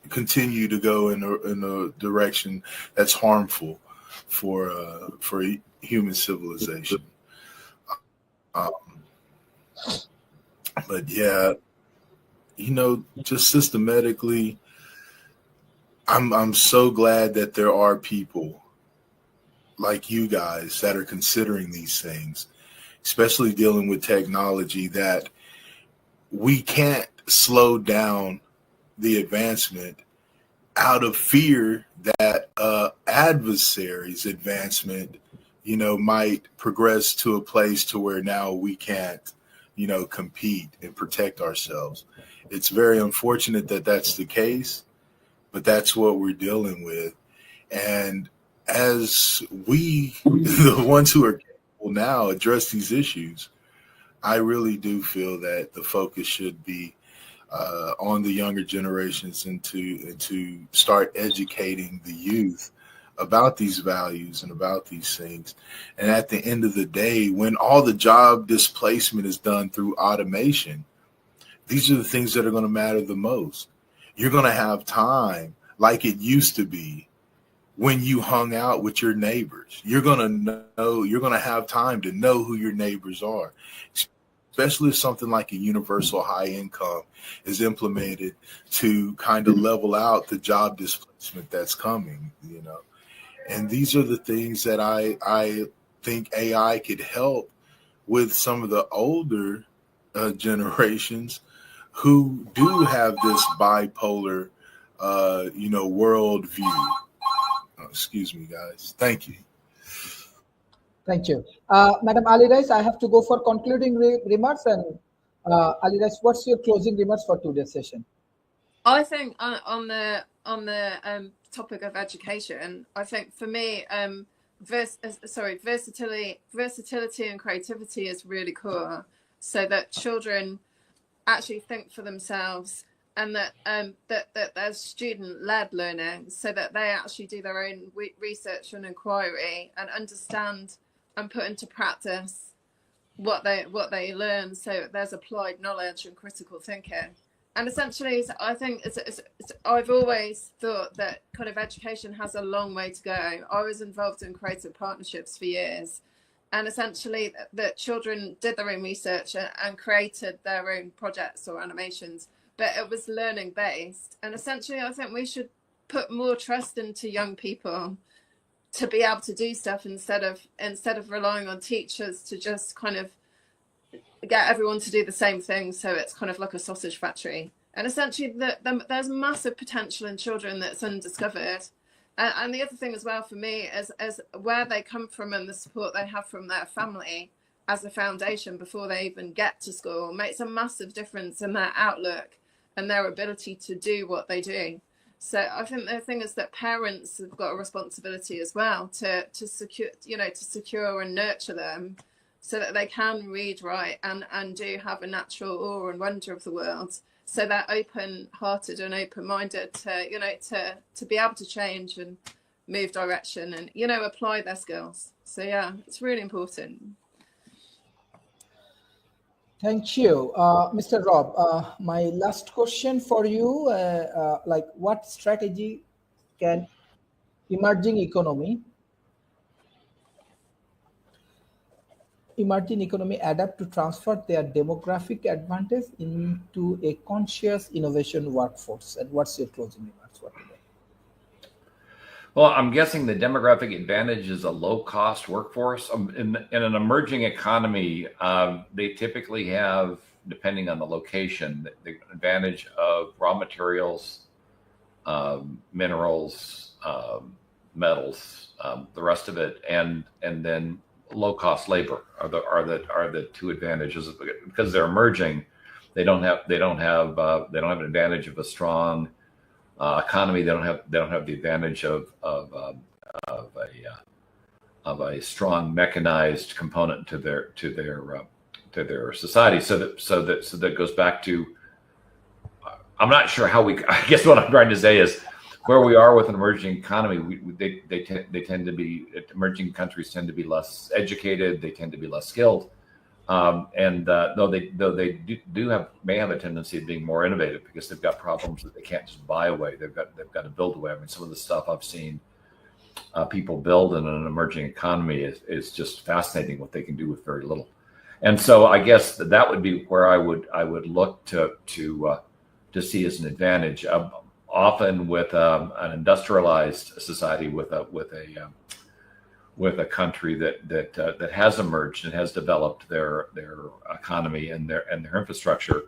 continue to go in a direction that's harmful for human civilization. But yeah, just systematically, I'm so glad that there are people like you guys that are considering these things, especially dealing with technology, that we can't slow down the advancement out of fear that adversaries' advancement, might progress to a place to where now we can't, compete and protect ourselves. It's very unfortunate that that's the case, but that's what we're dealing with. And as we, the ones who are capable now, address these issues, I really do feel that the focus should be on the younger generations, and to start educating the youth about these values and about these things. And at the end of the day, when all the job displacement is done through automation, these are the things that are going to matter the most. You're going to have time like it used to be when you hung out with your neighbors. You're going to have time to know who your neighbors are, especially if something like a universal high income is implemented to kind of level out the job displacement that's coming, And these are the things that I think AI could help with some of the older generations who do have this bipolar, world view. Excuse me, guys. Thank you. Thank you. Madam Ali Rice, I have to go for concluding remarks. And Ali Rice, what's your closing remarks for today's session? I think on the topic of education, I think for me, versatility and creativity is really cool, so that children actually think for themselves, and that there's student-led learning, so that they actually do their own research and inquiry and understand and put into practice what they learn, so there's applied knowledge and critical thinking. And essentially, I think I've always thought that kind of education has a long way to go. I was involved in creative partnerships for years, and essentially that children did their own research and created their own projects or animations, but it was learning based. And essentially, I think we should put more trust into young people to be able to do stuff instead of relying on teachers to just kind of get everyone to do the same thing, so it's kind of like a sausage factory. And essentially, there's massive potential in children that's undiscovered. And the other thing as well for me is where they come from and the support they have from their family as a foundation before they even get to school makes a massive difference in their outlook and their ability to do what they do. So I think the thing is that parents have got a responsibility as well to secure and nurture them so that they can read, write, and do have a natural awe and wonder of the world. So they're open-hearted and open-minded to be able to change and move direction and, apply their skills. So yeah, it's really important. Thank you. Mr. Rob, my last question for you, what strategy can emerging economy adapt to transfer their demographic advantage into a conscious innovation workforce? And what's your closing remarks for today? Well, I'm guessing the demographic advantage is a low-cost workforce. In an emerging economy, they typically have, depending on the location, the advantage of raw materials, minerals, metals, the rest of it, and then low-cost labor are the two advantages. Because they're emerging, they don't have an advantage of a strong economy. They don't have the advantage of a strong mechanized component to their society. So that goes back to, I'm not sure how I guess what I'm trying to say is where we are with an emerging economy. Emerging countries tend to be less educated. They tend to be less skilled. And though they may have a tendency of being more innovative because they've got problems that they can't just buy away. They've got to build away. I mean, some of the stuff I've seen people build in an emerging economy is just fascinating what they can do with very little. And so I guess that would be where I would look to see as an advantage. Often with an industrialized society, with a country that has emerged and has developed their economy and their infrastructure,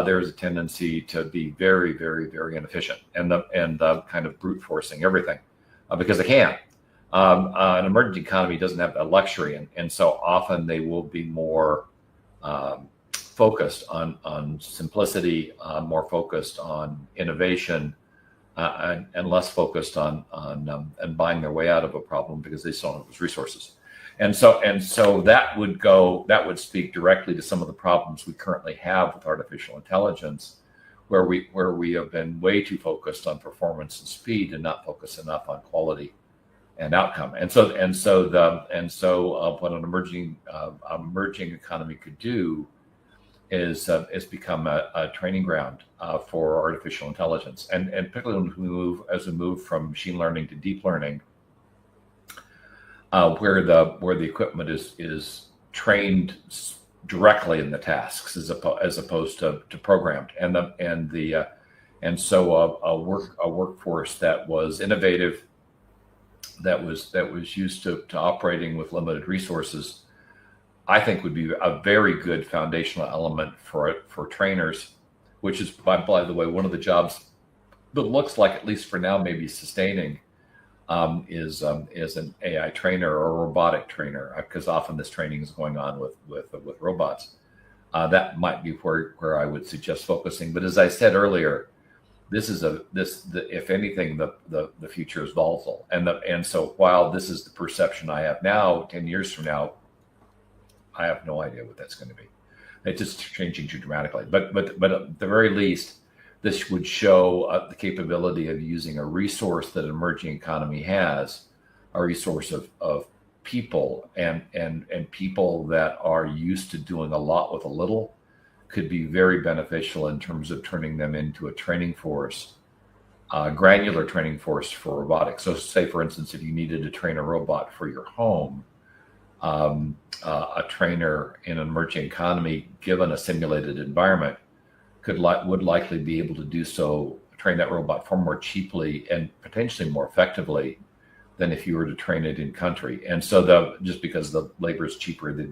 there's a tendency to be very, very, very inefficient and kind of brute forcing everything because they can. An emerging economy doesn't have that luxury, and so often they will be more focused on simplicity, more focused on innovation. And less focused on buying their way out of a problem because they still have those resources, and so that would speak directly to some of the problems we currently have with artificial intelligence, where we have been way too focused on performance and speed and not focused enough on quality and outcome. And so what an emerging economy could do is become a training ground for artificial intelligence, and particularly as we move from machine learning to deep learning, where the equipment is trained directly in the tasks as opposed to programmed, and so a workforce that was innovative, that was used to operating with limited resources, I think would be a very good foundational element for trainers, which is, by the way, one of the jobs that looks like, at least for now, maybe sustaining, is an AI trainer or a robotic trainer, because often this training is going on with robots. That might be where I would suggest focusing. But as I said earlier, if anything, the future is volatile, and so while this is the perception I have now, 10 years from now, I have no idea what that's going to be. It's just changing too dramatically. But at the very least, this would show the capability of using a resource that an emerging economy has, a resource of people, and people that are used to doing a lot with a little could be very beneficial in terms of turning them into a training force, granular training force for robotics. So say, for instance, if you needed to train a robot for your home, a trainer in an emerging economy, given a simulated environment, would likely be able to do so, train that robot far more cheaply and potentially more effectively than if you were to train it in country. And so just because the labor is cheaper, they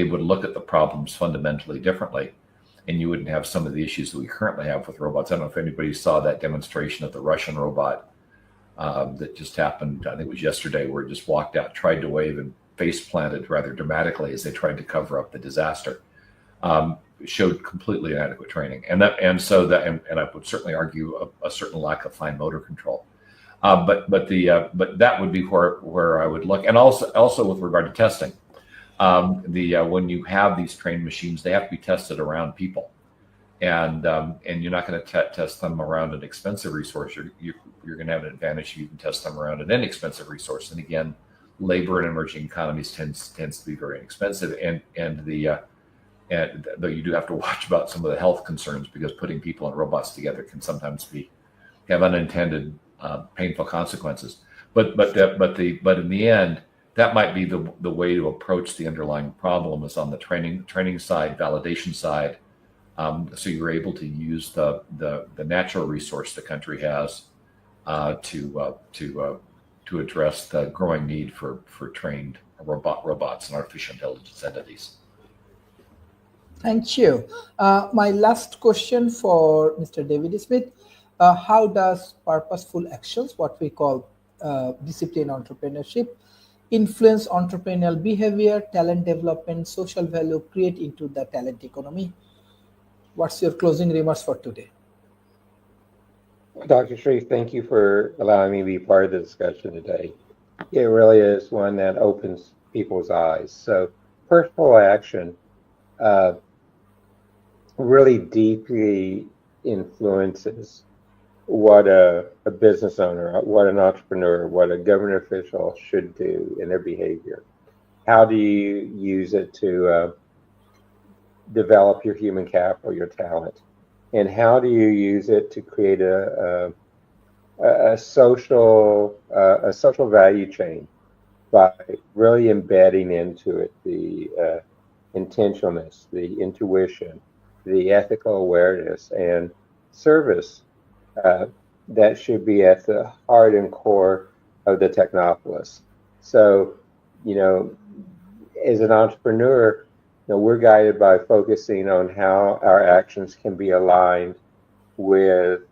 would look at the problems fundamentally differently. and you wouldn't have some of the issues that we currently have with robots. I don't know if anybody saw that demonstration of the Russian robot that just happened. I think it was yesterday, where it just walked out, tried to wave, and face planted rather dramatically as they tried to cover up the disaster. Showed completely inadequate training, and I would certainly argue a certain lack of fine motor control. But that would be where I would look, and also with regard to testing. When you have these trained machines, they have to be tested around people, and you're not going to test them around an expensive resource. You're going to have an advantage if you can test them around an inexpensive resource. And again, labor in emerging economies tends to be very inexpensive, and though you do have to watch about some of the health concerns, because putting people and robots together can sometimes have unintended painful consequences. But in the end, that might be the way to approach the underlying problem, is on the training side, validation side. So you're able to use the natural resource the country has to address the growing need for trained robots and artificial intelligence entities. Thank you. My last question for Mr. David Smith. How does purposeful actions, what we call discipline entrepreneurship, influence entrepreneurial behavior, talent development, social value, create into the talent economy? What's your closing remarks for today? Dr. Sharif, thank you for allowing me to be part of the discussion today. It really is one that opens people's eyes. So purposeful action really deeply influences what a business owner, what an entrepreneur, what a government official should do in their behavior. How do you use it to develop your human capital, your talent? And how do you use it to create a social value chain by really embedding into it the intentionalness, the intuition, the ethical awareness, and service that should be at the heart and core of the Technopolis. So, as an entrepreneur, we're guided by focusing on how our actions can be aligned with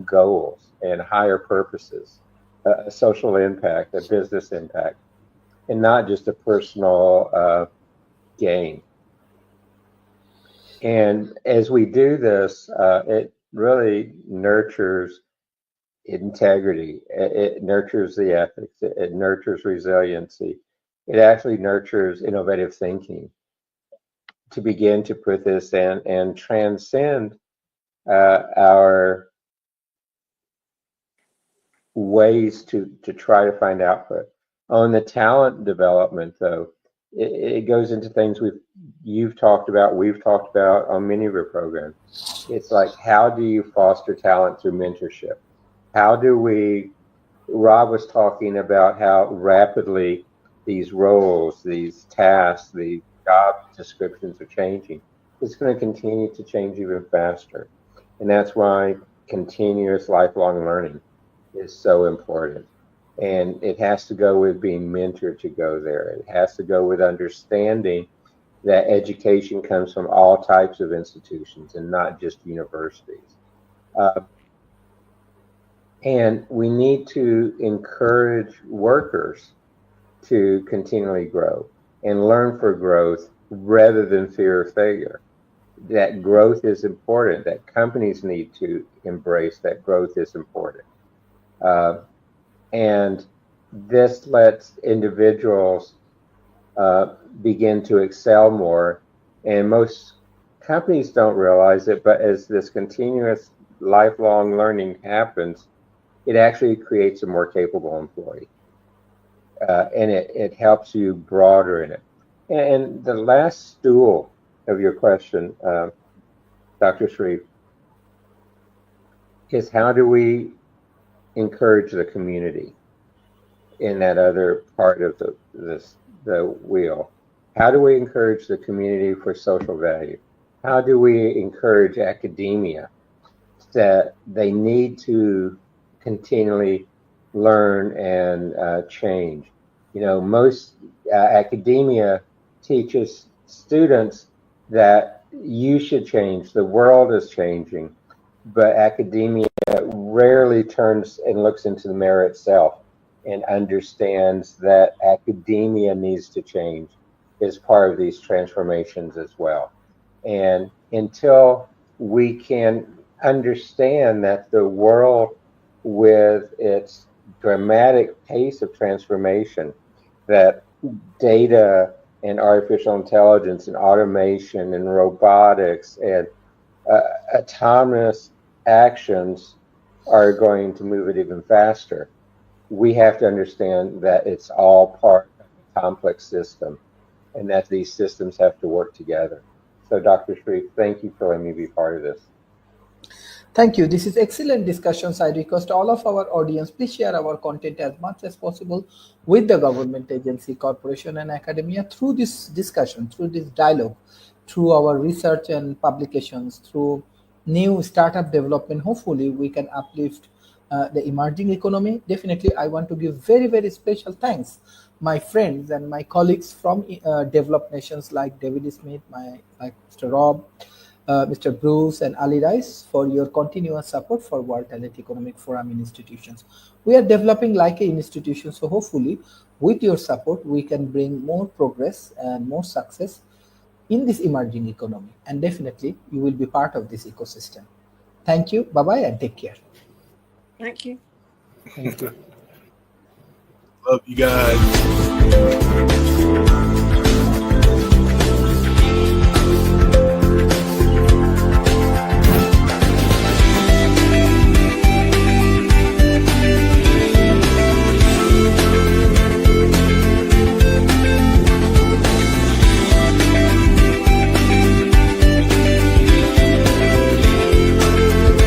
goals and higher purposes, a social impact, a business impact, and not just a personal gain. And as we do this, it really nurtures integrity. It nurtures the ethics. It nurtures resiliency. It actually nurtures innovative thinking to begin to put this in and transcend our ways to try to find output. On the talent development, though, it goes into things you've talked about, we've talked about on many of our programs. It's like, how do you foster talent through mentorship? Rob was talking about how rapidly these roles, these tasks, these job descriptions are changing. It's going to continue to change even faster. And that's why continuous lifelong learning is so important. And it has to go with being mentored to go there. It has to go with understanding that education comes from all types of institutions and not just universities. And we need to encourage workers to continually grow and learn for growth rather than fear of failure. That growth is important, that companies need to embrace that growth is important. And this lets individuals begin to excel more. And most companies don't realize it, but as this continuous lifelong learning happens, it actually creates a more capable employee. And it helps you broader in it. And the last stool of your question, Dr. Sharif, is how do we encourage the community in that other part of the wheel? How do we encourage the community for social value? How do we encourage academia that they need to continually learn and change? Most academia teaches students that you should change. The world is changing, but academia rarely turns and looks into the mirror itself and understands that academia needs to change as part of these transformations as well. And until we can understand that the world, with its dramatic pace of transformation, that data and artificial intelligence and automation and robotics and autonomous actions are going to move it even faster, we have to understand that it's all part of a complex system and that these systems have to work together. So Dr. Sharif, thank you for letting me be part of this. Thank you. This is excellent discussions. I request all of our audience, please share our content as much as possible with the government agency, corporation, and academia through this discussion, through this dialogue, through our research and publications, through new startup development. Hopefully, we can uplift the emerging economy. Definitely, I want to give very, very special thanks my friends and my colleagues from developed nations like David Smith, like Mr. Rob, Mr. Bruce, and Ali Rice for your continuous support for World Talent Economic Forum institutions. We are developing like an institution, so hopefully with your support, we can bring more progress and more success in this emerging economy. And definitely you will be part of this ecosystem. Thank you. Bye-bye and take care. Thank you. Thank you. Love you guys.